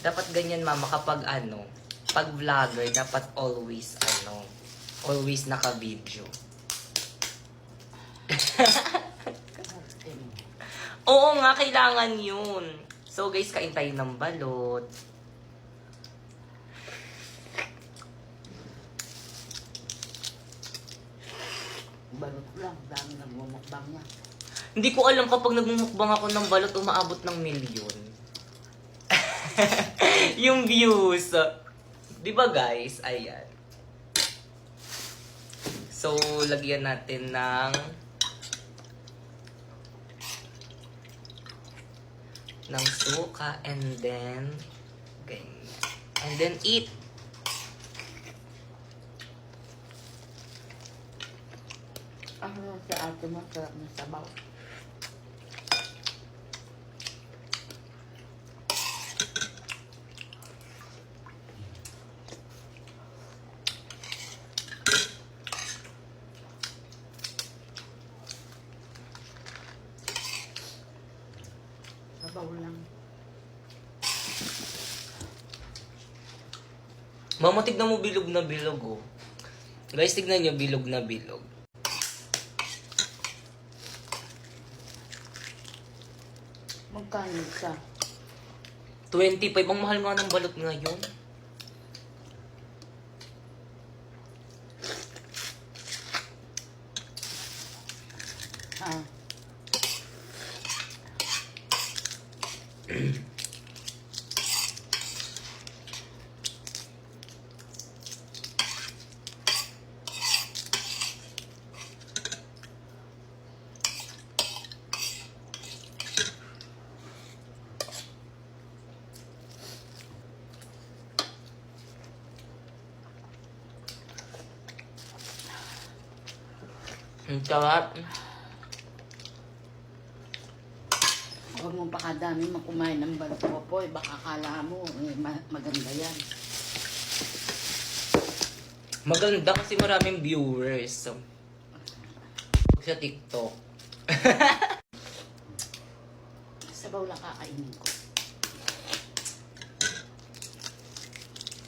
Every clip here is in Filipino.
Dapat ganyan, mama, kapag pag vlogger, dapat always, always naka-video. Oo nga, kailangan yun. So guys, kain tayo ng balot. Balot lang, dami nagmumukbang niya. Hindi ko alam kapag nagmumukbang ako ng balot, umaabot ng milyon. Yung views. Di ba guys? Ayan. So, lagyan natin ng suka and then ganyan. And then eat. Ano sa ate mo, sarap na sabaw. Sabaw lang. Mama, tignan mo bilog na bilog, oh. Guys, tignan nyo, bilog na bilog. Magkano siya? 25. Ang mahal nga ng balot ngayon. Ha? Ang sarap. Huwag mo pakadami kumain ng balot po, baka kala mo, maganda yan. Maganda kasi maraming viewers sa TikTok. Sabaw lang kakainin ko.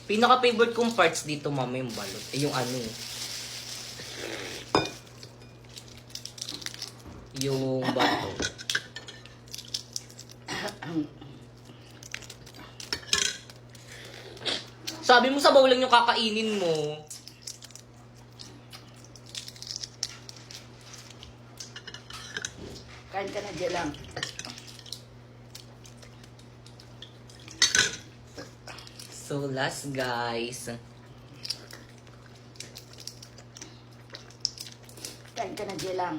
Pinaka-favorite kong parts dito, mama, yung balot. Yung yung bato. Sabi mo sabaw lang yung kakainin mo. Kain ka na dyan lang. So last, guys. Kain ka na dyan lang.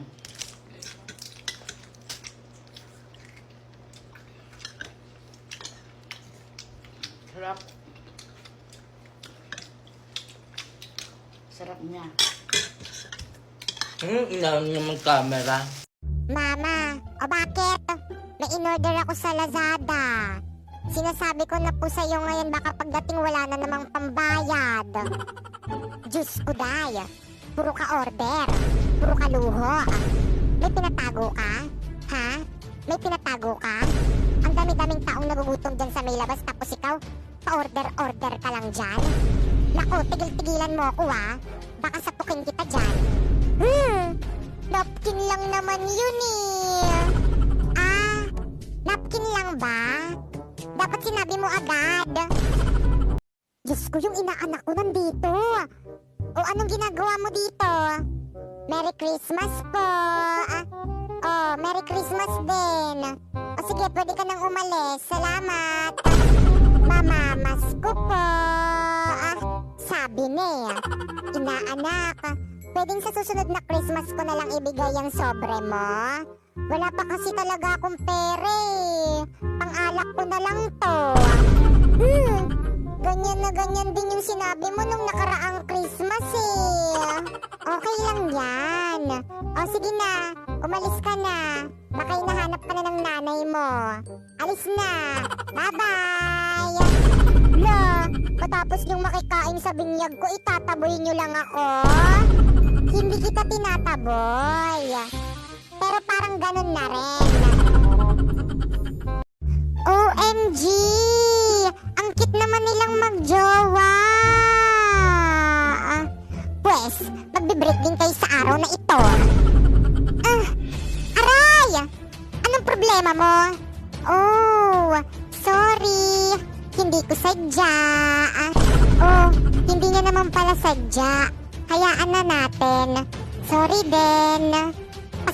Sarap. Sarap niya. Inalam niya ng camera. Mama, o bakit? May in-order ako sa Lazada. Sinasabi ko na po sa'yo ngayon baka pagdating wala na namang pambayad. Diyos ko, day. Puro ka order. Puro ka luho. May pinatago ka? Ha? May pinatago ka? Ang dami-daming taong nagugutom dyan sa may labas tapos ikaw, pa-order-order ka lang dyan. Naku, tigil-tigilan mo ako, ha? Baka sapukin kita dyan. Napkin lang naman yun, eh. Ah, napkin lang ba? Dapat sinabi mo agad. Diyos ko, yung inaanak ko nandito. O anong ginagawa mo dito? Merry Christmas po. Merry Christmas din. O sige, pwede ka nang umalis. Salamat. Mamamas ko po. Sabi niya, inaanak, pwedeng sa susunod na Christmas ko na lang ibigay ang sobre mo? Wala pa kasi talaga akong pere. Pang-alak ko na lang to. Ganyan na ganyan din yung sinabi mo nung nakaraang Christmas eh. Okay lang yan. O sige na, umalis ka na. Baka hinahanap ka na ng nanay mo. Alis na. Bye-bye. Lo, matapos yung makikain sa binyag ko, itataboy nyo lang ako. Hindi kita tinataboy. Pero parang ganun na rin. OMG! ko sadya. Oh, hindi niya naman pala sadya. Hayaan na natin. Sorry din.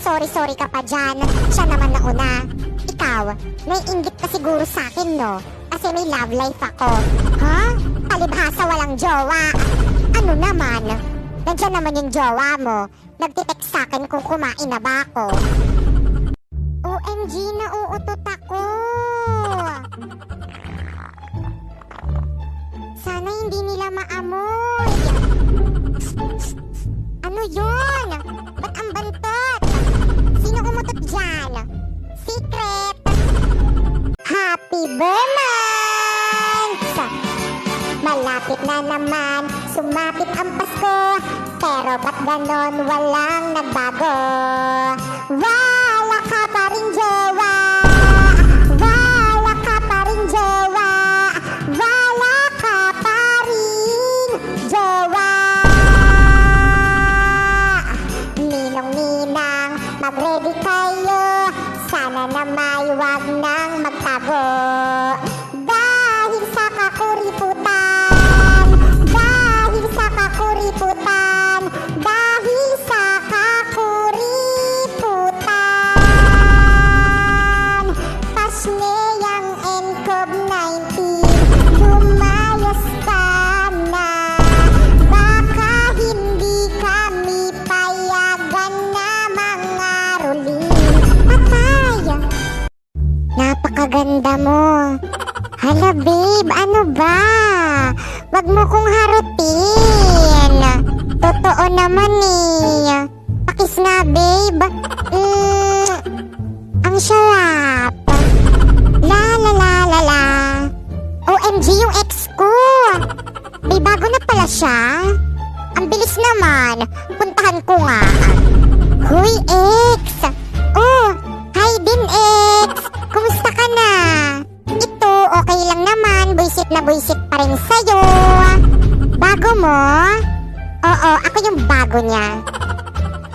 Sorry ka pa dyan. Siya naman nauna. Ikaw, naiinggit ka siguro sa akin, no? Kasi may love life ako. Ha? Palibhasa walang jowa. Ano naman? Nandiyan naman yung jowa mo. Nagtitext sa akin kung kumain na ba ako. OMG, nauutot ako. Sana hindi nila maamoy. Ano yun? Ba't ang bantot? Sino umutot dyan? Secret! Happy Burmans! Malapit na naman, sumapit ang Pasko. Pero ba't ganon walang nagbago? Wala ka pa rin jowa. Wala ka pa rin jowa. Wala ka pa rin jowa. Ninong-ninang, mag-ready kayo. Sana na may wag nang magtago. Dahil sa kakuriputan. Dahil sa kakuriputan. Dahil sa kakuriputan. Pasneyang COVID-19. Lumayas ka na. Baka hindi kami payagan na mga rolling. Patay! Napakaganda mo. Hala babe, ano ba? Wag mo kong harutin. Totoo naman eh. Pakis nga babe. Ang sarap. La la la la la. OMG yung ex ko. May bago na pala siya. Ang bilis naman. Puntahan ko nga. Huy ex. Oh, hi din ex. Kumusta ka na? Ito, okay lang naman. Buisit na buisit pa rin sa'yo. Bago mo? Oo, ako yung bago niya.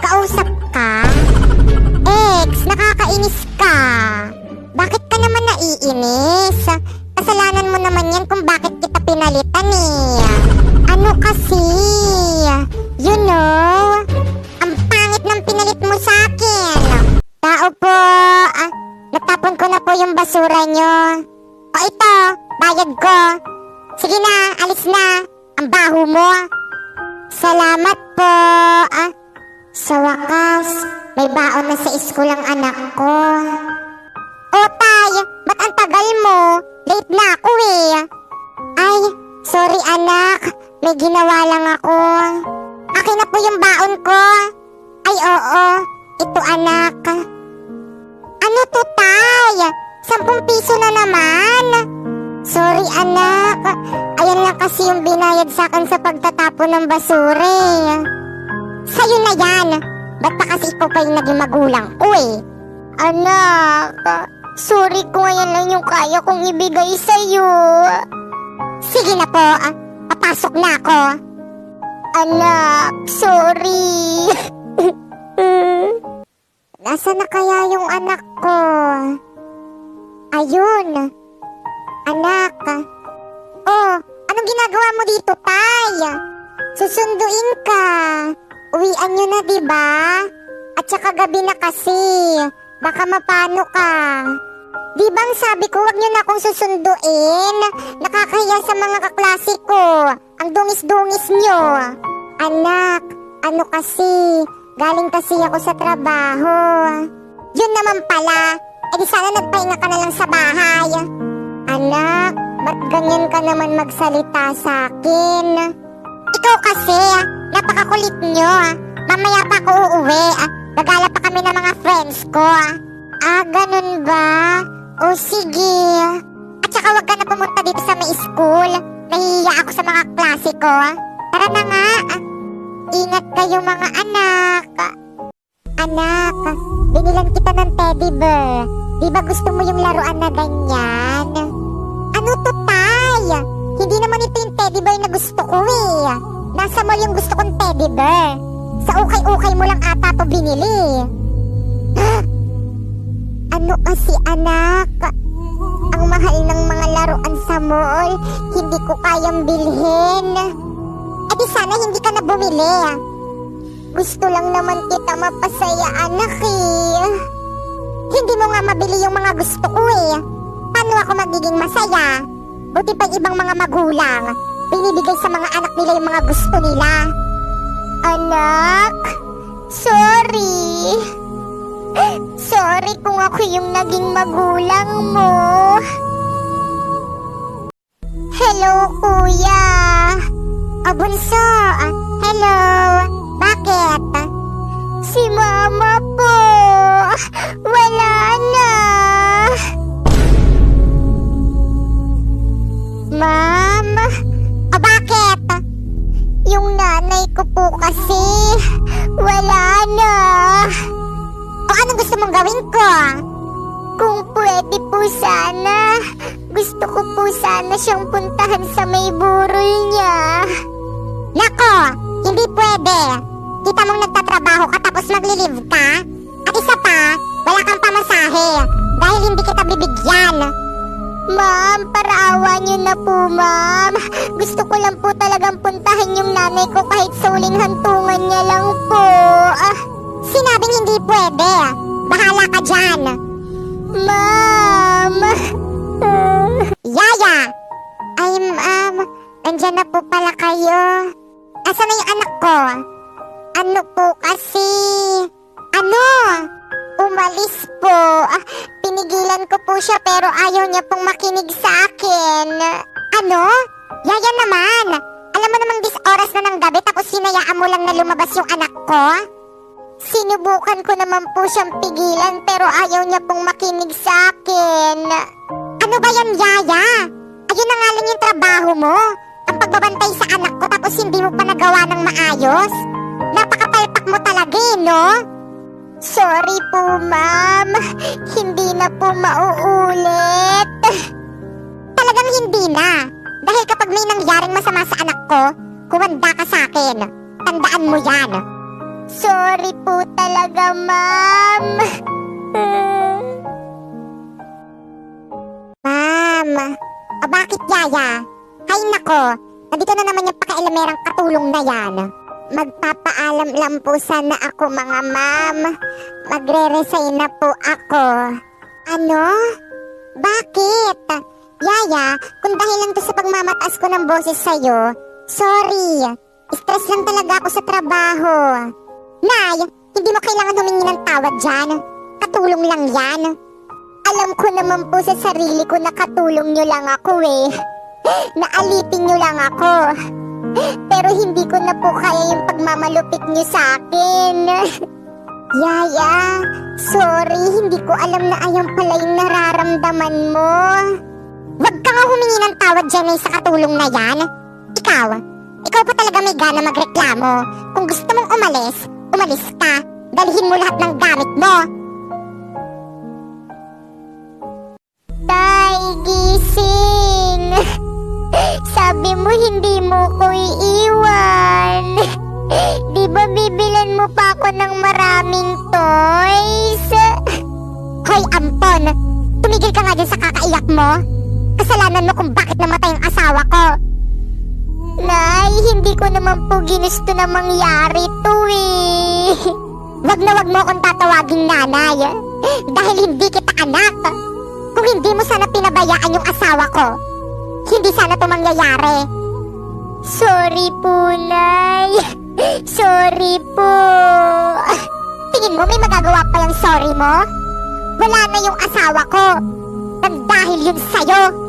Kausap ka? Ex, nakakainis ka. Bakit ka naman naiinis? Kasalanan mo naman yan kung bakit kita pinalitan eh. Ano kasi? You know, ang pangit ng pinalit mo sa akin. Tao po. Natapon ko na po yung basura nyo. O ito, bayad ko. Sige na, alis na. Ang baho mo. Salamat po. Sa wakas, may baon na sa school ang anak ko. O tay, ba't ang tagal mo? Late na ako eh. Ay, sorry anak. May ginawa lang ako. Akin na po yung baon ko. Ay oo, ito anak. Ano to tay? 10 piso na naman. Sorry anak. Ayan lang kasi yung binayad sa akin sa pagtatapon ng basura eh. Sa'yo na yan. Ba't pa kasi ikaw pa yung naging magulang ko eh? Anak, sorry kung ayan lang yung kaya kong ibigay sa'yo. Sige na po, papasok na ako. Anak, sorry. Nasaan na kaya yung anak ko? Ayun. Anak. Oh, anong ginagawa mo dito, tay? Susunduin ka. Uwian nyo na, diba? At saka gabi na kasi. Baka mapano ka. Di bang sabi ko wag nyo na akong susunduin? Nakakahiya sa mga kaklase ko. Ang dungis-dungis nyo. Anak, ano kasi? Galing kasi ako sa trabaho. Yun naman pala. E di sana nagpahinga ka na lang sa bahay. Anak, ba't ganyan ka naman magsalita sa akin? Ikaw kasi, napakakulit nyo. Mamaya pa ako uuwi. Gagala pa kami ng mga friends ko. Ganun ba? O sige. At saka wag ka na pumunta dito sa may school. Nahihiya ako sa mga klase ko. Tara na nga. Ingat kayo mga anak. Anak, binilan kita ng teddy bear. Di ba gusto mo yung laruan na ganyan? Ano to, tay? Hindi naman ito yung teddy bear na gusto ko eh. Nasa mall yung gusto kong teddy bear. Sa ukay-ukay mo lang ata to binili. Ano kasi anak? Ang mahal ng mga laruan sa mall. Hindi ko kayang bilhin. Eh di sana hindi ka na bumili. Gusto lang naman kita mapasaya, anak eh. Hindi mo nga mabili yung mga gusto ko eh. Paano ako magiging masaya? Buti pa ibang mga magulang, binibigay sa mga anak nila yung mga gusto nila. Anak, sorry. Sorry kung ako yung naging magulang mo. Hello, kuya. Bunso. Hello. Bakit? Si mama po. Wala na. Ma'am? Bakit? Yung nanay ko po kasi wala na. O anong gusto mong gawin ko? Kung pwede po sana, gusto ko po sana siyang puntahan sa may burol niya. Nako, hindi pwede. Kita mong nagtatrabaho ka tapos maglilive ka? At isa pa, wala kang pamasahe dahil hindi kita bibigyan. Ma'am, paraawa niyo na po, ma'am. Gusto ko lang po talagang puntahan yung nanay ko kahit sa huling hantungan niya lang po. Sinabing hindi pwede. Bahala ka dyan. Ma'am. Yaya. Ay, ma'am. Nandyan na po pala kayo. Asan na yung anak ko? Ano po kasi? Ano? Umalis po. Pinigilan ko po siya pero ayaw niya pong makinig sa akin. Ano? Yaya naman. Alam mo namang oras na ng gabi tapos hinayaan mo lang na lumabas yung anak ko? Sinubukan ko naman po siyang pigilan pero ayaw niya pong makinig sa akin. Ano ba yan, Yaya? Ayun na nga lang yung trabaho mo. Ang pagbabantay sa anak ko tapos hindi mo pa nagawa ng maayos. Napakapalpak mo talaga eh, no? Sorry po, ma'am. Hindi na po mauulit. Talagang hindi na. Dahil kapag may nangyaring masama sa anak ko, kumanda ka sa akin. Tandaan mo yan. Sorry po talaga, ma'am. Ma'am, bakit, Yaya? Hay nako, nandito na naman yung pakailamerang katulong na yan. Magpapaalam lang po sana ako, mga ma'am. Magre-resign na po ako. Ano? Bakit? Yaya, kung dahilan to sa pagmamataas ko ng boses sa'yo, sorry. Stress lang talaga ako sa trabaho. Nay, hindi mo kailangan humingi ng tawad dyan. Katulong lang yan. Alam ko naman po sa sarili ko na katulong nyo lang ako eh. Naalipin nyo lang ako. Pero hindi ko na po kaya yung pagmamalupit nyo sa akin. Yaya, sorry, hindi ko alam na ayan pala yung nararamdaman mo. Huwag ka nga humingi ng tawad dyan eh sa katulong na yan. Ikaw pa talaga may gana magreklamo. Kung gusto mong umalis, umalis ka. Dalhin mo lahat ng gamit mo. Tay, gising. Sabi mo hindi mo ko iiwan. Di ba bibilan mo pa ako ng maraming toys? Hoy, ampon. Tumigil ka nga dyan sa kakaiyak mo. Kasalanan mo kung bakit namatay ang asawa ko. Nay, hindi ko naman po ginusto na mangyari to eh. Wag na wag mo akong tatawaging nanay. Dahil hindi kita anak. Kung hindi mo sana pinabayaan yung asawa ko, hindi sana to mangyayari. Sorry po, Nay. Sorry po. Tingin mo may magagawa pa yung sorry mo? Wala na yung asawa ko. Nang dahil yun sa'yo.